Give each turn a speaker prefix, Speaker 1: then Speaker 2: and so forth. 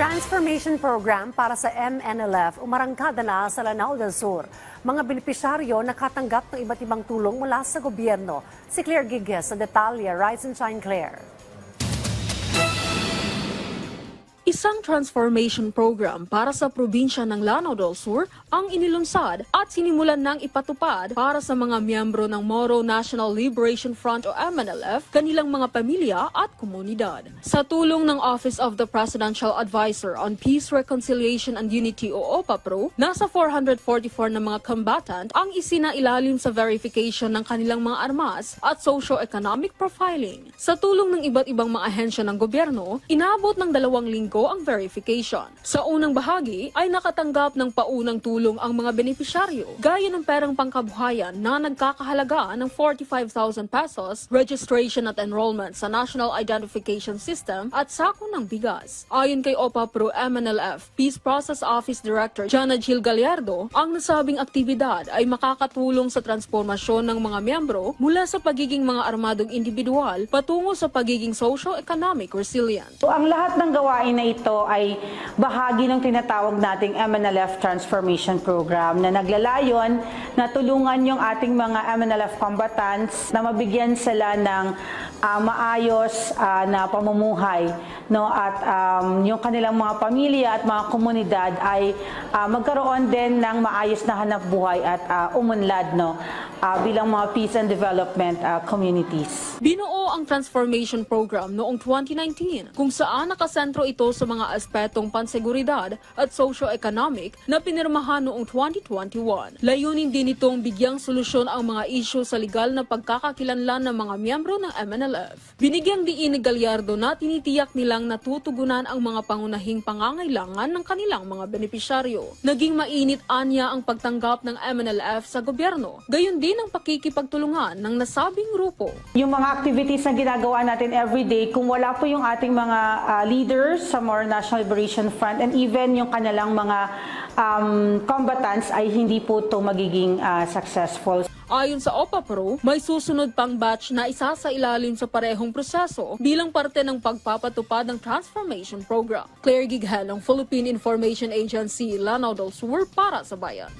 Speaker 1: Transformation Program para sa MNLF umarangkada na sa Lanao del Sur. Mga benepisyaryo nakatanggap ng iba't ibang tulong mula sa gobyerno. Si Claire Giges sa detalye. Rise and shine, Claire.
Speaker 2: Isang transformation program para sa probinsya ng Lanao del Sur ang inilunsad at sinimulan ng ipatupad para sa mga miyembro ng Moro National Liberation Front o MNLF, kanilang mga pamilya at komunidad. Sa tulong ng Office of the Presidential Advisor on Peace, Reconciliation and Unity o OPAPRO, nasa 444 na mga combatant ang isinailalim sa verification ng kanilang mga armas at socio-economic profiling. Sa tulong ng iba't ibang mga ahensya ng gobyerno, inabot ng 2 linggo ang verification. Sa unang bahagi ay nakatanggap ng paunang tulong ang mga benepisyaryo, gaya ng perang pangkabuhayan na nagkakahalaga ng 45,000 pesos, registration at enrollment sa National Identification System at sako ng bigas. Ayon kay OPAPRO MNLF Peace Process Office Director Jana Jill Gallardo, ang nasabing aktibidad ay makakatulong sa transformasyon ng mga miyembro mula sa pagiging mga armadong individual patungo sa pagiging socio-economic resilient.
Speaker 3: So, ang lahat ng gawain na ito ay bahagi ng tinatawag nating MNLF Transformation Program na naglalayon na tulungan yung ating mga MNLF combatants na mabigyan sila ng maayos na pamumuhay, no, at yung kanilang mga pamilya at mga komunidad ay magkaroon din ng maayos na hanapbuhay at umunlad, no, bilang mga peace and development communities.
Speaker 2: Binuo ang transformation program noong 2019 kung saan nakasentro ito sa mga aspetong panseguridad at socio-economic na pinirmahan noong 2021. Layunin din itong bigyang solusyon ang mga isyu sa legal na pagkakakilanlan ng mga miyembro ng MNLF. Binigyang diin ni Gallardo na tinitiyak nilang natutugunan ang mga pangunahing pangangailangan ng kanilang mga benepisyaryo. Naging mainit anya ang pagtanggap ng MNLF sa gobyerno, gayon din ang pakikipagtulungan ng nasabing grupo.
Speaker 3: Yung mga activities na ginagawa natin everyday, kung wala po yung ating mga leaders sa Moro National Liberation Front and even yung kanilang mga combatants ay hindi po ito magiging successful.
Speaker 2: Ayon sa OPAPRO, may susunod pang batch na isasailalim sa parehong proseso bilang parte ng pagpapatupad ng transformation program. Claire Gighel ng Philippine Information Agency, Lanao del Sur para sa Bayan.